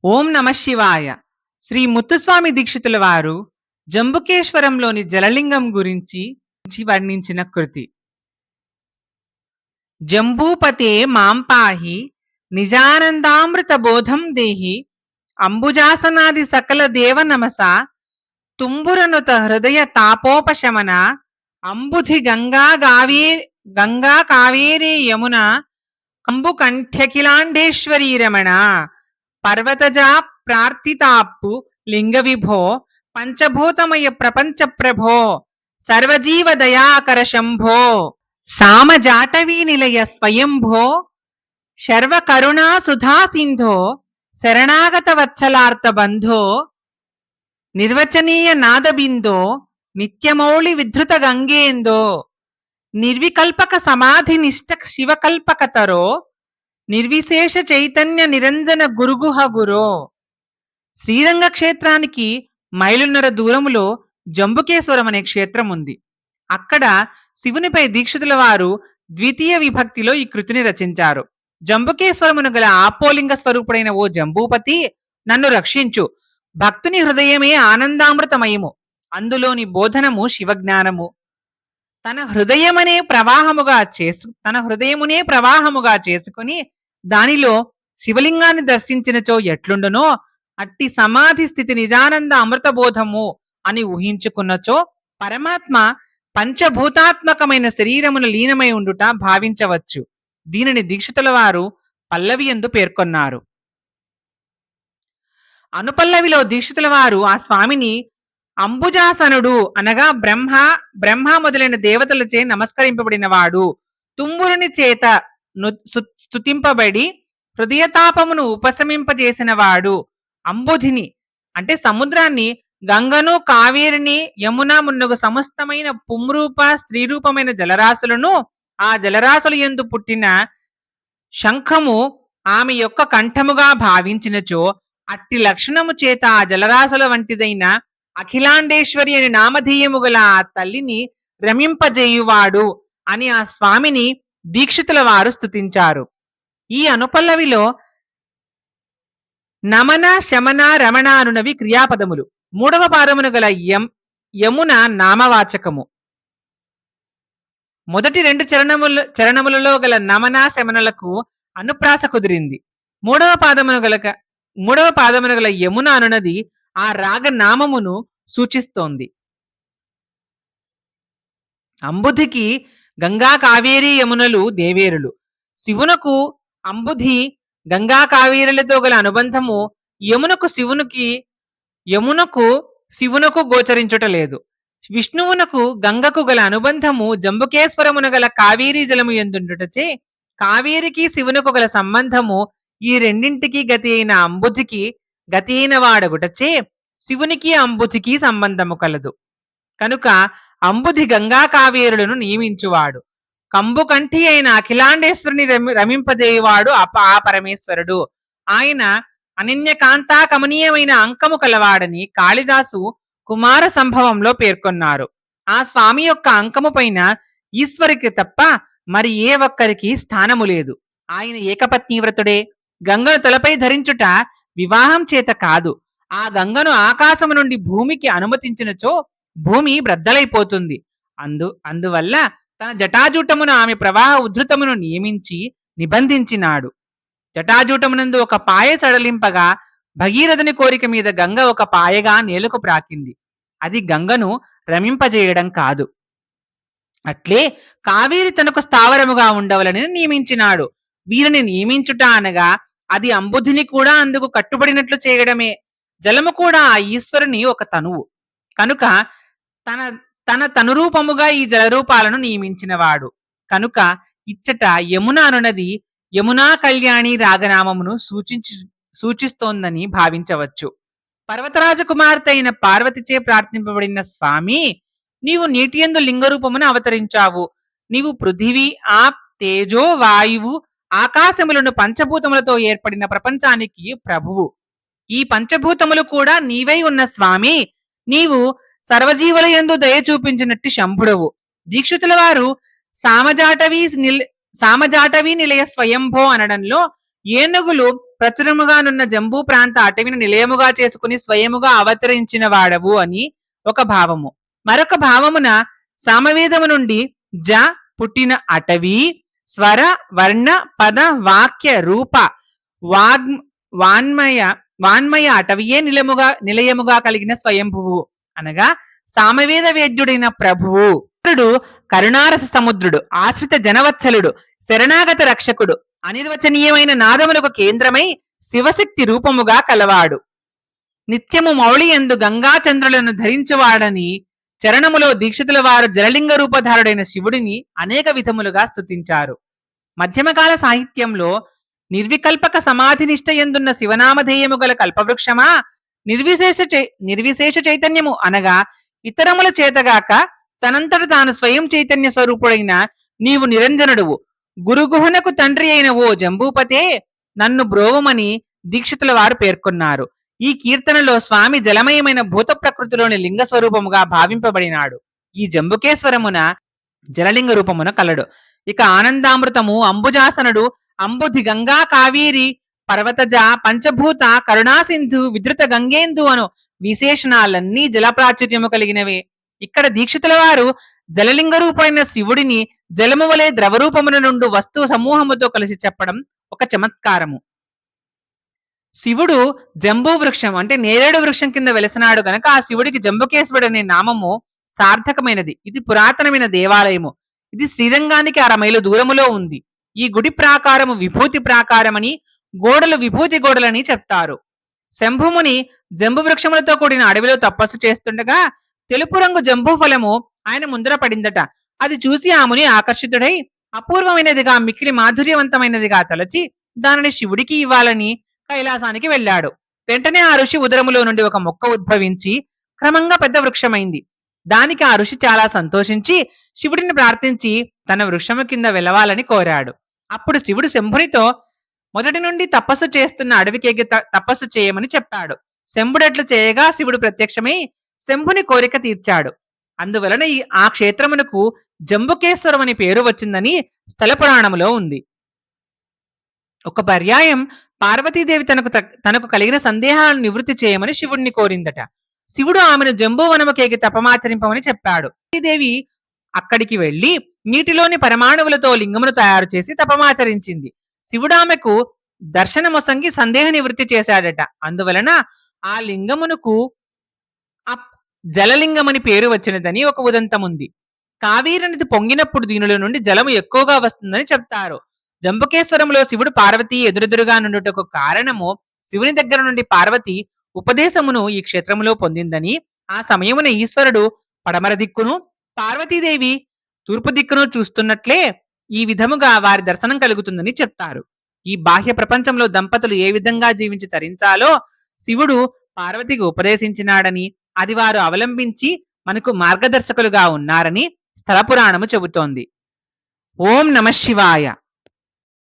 ఓం నమ శివాయ. శ్రీ ముత్తుస్వామి దీక్షితుల వారు జంబుకేశ్వరంలోని జలలింగం గురించి వర్ణించిన కృతి. జంబూపతే మాం పాహి నిజానందామృత బోధం దేహి అంబుజాసనాది సకల దేవ నమస తుంబురనుత హృదయ తాపోపశమన అంబుధి గంగా కావేరీ యమున కంబు కంఠ్యఖిలాండేశ్వరీ రమణ పర్వతజా ప్రార్థితాప్పు లింగ విభో పంచభూతమయ ప్రపంచ ప్రభో సర్వజీవ దయాకర శంభో సామజాటవీ నిలయ స్వయంభో శర్వ కరుణా సుధా సింధో శరణాగత వత్సలార్త బంధో నిర్వచనీయ నాదబిందో నిత్యమౌళి విధృత గంగేందో నిర్వికల్పక సమాధి నిష్ట శివకల్పకతరో నిర్విశేష చైతన్య నిరంజన గురుగుహ గురో. శ్రీరంగ క్షేత్రానికి మైలున్నర దూరములో జంబుకేశ్వరం అనే క్షేత్రం ఉంది. అక్కడ శివునిపై దీక్షితుల వారు ద్వితీయ విభక్తిలో ఈ కృతిని రచించారు. జంబుకేశ్వరమును గల ఆపోలింగ స్వరూపుడైన ఓ జంబూపతి, నన్ను రక్షించు. భక్తుని హృదయమే ఆనందామృతమయము, అందులోని బోధనము శివజ్ఞానము. తన హృదయమునే ప్రవాహముగా చేసుకుని దానిలో శివలింగాన్ని దర్శించినచో ఎట్లుండునో అట్టి సమాధి స్థితి నిజానంద అమృతబోధము అని ఊహించుకున్నచో పరమాత్మ పంచభూతాత్మకమైన శరీరమును లీనమై ఉండుట భావించవచ్చు. దీనిని దీక్షితుల వారు పల్లవి యందు పేర్కొన్నారు. అనుపల్లవిలో దీక్షితుల వారు ఆ స్వామిని అంబుజాసనుడు అనగా బ్రహ్మ మొదలైన దేవతలచే నమస్కరింపబడినవాడు, తుంబురుని చేత స్తుతింపబడి హృదయతాపమును ఉపశమింపజేసినవాడు, అంబుధిని అంటే సముద్రాన్ని, గంగను, కావేరిని, యమున మున్నగు సమస్తమైన పుంరూప స్త్రీరూపమైన జలరాశులను, ఆ జలరాశుల యందు పుట్టిన శంఖము ఆమె యొక్క కంఠముగా భావించినచో అట్టి లక్షణము చేత ఆ జలరాశుల వంటిదైన అఖిలాండేశ్వరి అని నామధేయము గల ఆ తల్లిని రమింపజేయువాడు అని ఆ స్వామిని దీక్షితుల వారు స్తుతించారు. ఈ అనుపల్లవిలో నమన, శమన, రమణ అనునవి క్రియాపదములు. మూడవ పాదమును గల యమున నామవాచకము. మొదటి రెండు చరణములలో గల నమన, శమనలకు అనుప్రాస కుదిరింది. మూడవ పాదమును గల యమున అనునది ఆ రాగ నామమును సూచిస్తోంది. అంబుధికి గంగా కావేరీ యమునలు దేవేరులు. శివునకు అంబుధి గంగా కావేరులతో గల అనుబంధము యమునకు శివునకు గోచరించుట లేదు. విష్ణువునకు గంగకు గల అనుబంధము జంబుకేశ్వరమున గల కావేరీ జలము ఎందుండుటచే కావేరికి శివునకు గల సంబంధము ఈ రెండింటికి గతి అయిన అంబుధికి గతి అయిన వాడగుటచే శివునికి అంబుధికి సంబంధము కలదు. కనుక అంబుధి గంగా కావేరులను నియమించువాడు. కంబు కంఠి అయిన అఖిలాండేశ్వరుని రమింపజేయువాడు ఆ పరమేశ్వరుడు. ఆయన అనన్యకాంతా కమనీయమైన అంకము కలవాడని కాళిదాసు కుమార సంభవంలో పేర్కొన్నారు. ఆ స్వామి యొక్క అంకము పైన ఈశ్వరికి తప్ప మరి ఏ ఒక్కరికి స్థానము లేదు. ఆయన ఏకపత్నీవ్రతుడే. గంగను తలపై ధరించుట వివాహం చేత కాదు. ఆ గంగను ఆకాశము నుండి భూమికి అనుమతించినచో భూమి బ్రద్దలైపోతుంది. అందువల్ల తన జటాజూటమును ఆమె ప్రవాహ ఉద్ధృతమును నియమించి నిబంధించినాడు. జటాజూటమునందు ఒక పాయ చడలింపగా భగీరథుని కోరిక మీద గంగ ఒక పాయగా నేలకు ప్రాకింది. అది గంగను రమింపజేయడం కాదు. అట్లే కావేరి తనకు స్థావరముగా ఉండవలని నియమించినాడు. వీరిని నియమించుట అనగా అది అంబుధిని కూడా అందుకు కట్టుబడినట్లు చేయడమే. జలము కూడా ఆ ఈశ్వరుని ఒక తనువు కనుక తన తనురూపముగా ఈ జలరూపాలను నియమించినవాడు. కనుక ఇచ్చట యమున అనునది యమునా కళ్యాణి రాగనామమును సూచిస్తోందని భావించవచ్చు. పర్వతరాజ కుమార్తె అయిన పార్వతిచే ప్రార్థింపబడిన స్వామి, నీవు నీటియందు లింగరూపమును అవతరించావు. నీవు పృథివీ, ఆప్, తేజో, వాయువు, ఆకాశములను పంచభూతములతో ఏర్పడిన ప్రపంచానికి ప్రభువు. ఈ పంచభూతములు కూడా నీవై ఉన్న స్వామి. నీవు సర్వజీవుల యందు దయ చూపించినట్టు శంభుడవు. దీక్షితుల వారు సామజాటవీ నిలయ స్వయంభో అనడంలో ఏనుగులు ప్రచురముగానున్న జంబూ ప్రాంత అటవిని నిలయముగా చేసుకుని స్వయముగా అవతరించిన వాడవు అని ఒక భావము. మరొక భావమున సామవేదము నుండి జ పుట్టిన అటవీ స్వర వర్ణ పద వాక్య రూప వాగ్ వాన్మయ వాన్మయ అటవియే నిలయముగా కలిగిన స్వయంభువు అనగా సామవేద వేద్యుడైన ప్రభువు. కరుణారస సముద్రుడు, ఆశ్రిత జనవత్సలుడు, శరణాగత రక్షకుడు, అనిర్వచనీయమైన నాదములకు కేంద్రమై శివశక్తి రూపముగా కలవాడు. నిత్యము మౌళి యందు గంగాచంద్రులను ధరించువాడని చరణములో దీక్షితుల వారు జలలింగ రూపధారుడైన శివుడిని అనేక విధములుగా స్తుతించారు. మధ్యమకాల సాహిత్యంలో నిర్వికల్పక సమాధినిష్ట ఎందున్న శివనామధేయము గల కల్పవృక్షమా, నిర్విశేష చైతన్యము అనగా ఇతరముల చేతగాక తనంతట తాను స్వయం చైతన్య స్వరూపుడైన నీవు నిరంజనుడువు, గురుగుహనకు తండ్రి అయిన ఓ జంబూపతే నన్ను బ్రోవమని దీక్షితుల వారు పేర్కొన్నారు. ఈ కీర్తనలో స్వామి జలమయమైన భూత ప్రకృతిలోని లింగ స్వరూపముగా భావింపబడినాడు. ఈ జంబుకేశ్వరమున జలలింగ రూపమున కలడు. ఇక ఆనందామృతము, అంబుజాసనుడు, అంబుధి, గంగా, కావేరి, పర్వతజ, పంచభూత, కరుణాసింధు, విద్రుత గంగేందు అను విశేషణాలన్నీ జలప్రాచుర్యము కలిగినవే. ఇక్కడ దీక్షితుల వారు జలలింగ రూపమైన శివుడిని జలము వలె ద్రవరూపమున నుండి వస్తు సమూహముతో కలిసి చెప్పడం ఒక చమత్కారము. శివుడు జంబూ వృక్షం అంటే నేరేడు వృక్షం కింద వెలసినాడు గనక ఆ శివుడికి జంబుకేశ్వరుడు అనే నామము సార్థకమైనది. ఇది పురాతనమైన దేవాలయము. ఇది శ్రీరంగానికి 6 మైలు దూరములో ఉంది. ఈ గుడి ప్రాకారము విభూతి ప్రాకారమని, గోడలు విభూతి గోడలని చెప్తారు. శంభుముని జంబు వృక్షములతో కూడిన అడవిలో తపస్సు చేస్తుండగా తెలుపు రంగు జంబూ ఫలము ఆయన ముందర పడిందట. అది చూసి ఆ ముని ఆకర్షితుడై అపూర్వమైనదిగా, మిక్కిలి మాధుర్యవంతమైనదిగా తలచి దానిని శివుడికి ఇవ్వాలని కైలాసానికి వెళ్ళాడు. వెంటనే ఆ ఋషి ఉదరములో నుండి ఒక మొక్క ఉద్భవించి క్రమంగా పెద్ద వృక్షమైంది. దానికి ఆ ఋషి చాలా సంతోషించి శివుడిని ప్రార్థించి తన వృక్షము కింద వెళ్లవాలని కోరాడు. అప్పుడు శివుడు శంభునితో మొదటి నుండి తపస్సు చేస్తున్న అడవికేగి తపస్సు చేయమని చెప్పాడు. శంభుడట్లు చేయగా శివుడు ప్రత్యక్షమై శంభుని కోరిక తీర్చాడు. అందువలన ఆ క్షేత్రమునకు జంబుకేశ్వరం అని పేరు వచ్చిందని స్థల పురాణములో ఉంది. ఒక పర్యాయం పార్వతీదేవి తనకు కలిగిన సందేహాలను నివృత్తి చేయమని శివుడిని కోరిందట. శివుడు ఆమెను జంబూవనముకేగి తపమాచరింపమని చెప్పాడు. దేవి అక్కడికి వెళ్లి నీటిలోని పరమాణువులతో లింగమును తయారు చేసి తపమాచరించింది. శివుడు ఆమెకు దర్శనమొసంగి సందేహ నివృత్తి చేశాడట. అందువలన ఆ లింగమునకు జలలింగమని పేరు వచ్చినదని ఒక ఉదంతం ఉంది. కావేరి నది పొంగినప్పుడు దీనిలో నుండి జలము ఎక్కువగా వస్తుందని చెప్తారు. జంబుకేశ్వరంలో శివుడు పార్వతి ఎదురెదురుగా నుండుటకు కారణము శివుని దగ్గర నుండి పార్వతి ఉపదేశమును ఈ క్షేత్రములో పొందిందని, ఆ సమయమున ఈశ్వరుడు పడమర దిక్కును, పార్వతీదేవి తూర్పు దిక్కును చూస్తున్నట్లే ఈ విధముగా వారి దర్శనం కలుగుతుందని చెప్తారు. ఈ బాహ్య ప్రపంచంలో దంపతులు ఏ విధంగా జీవించి తరించాలో శివుడు పార్వతికి ఉపదేశించినాడని, అది వారు అవలంబించి మనకు మార్గదర్శకులుగా ఉన్నారని స్థల పురాణము చెబుతోంది. ఓం నమః శివాయ.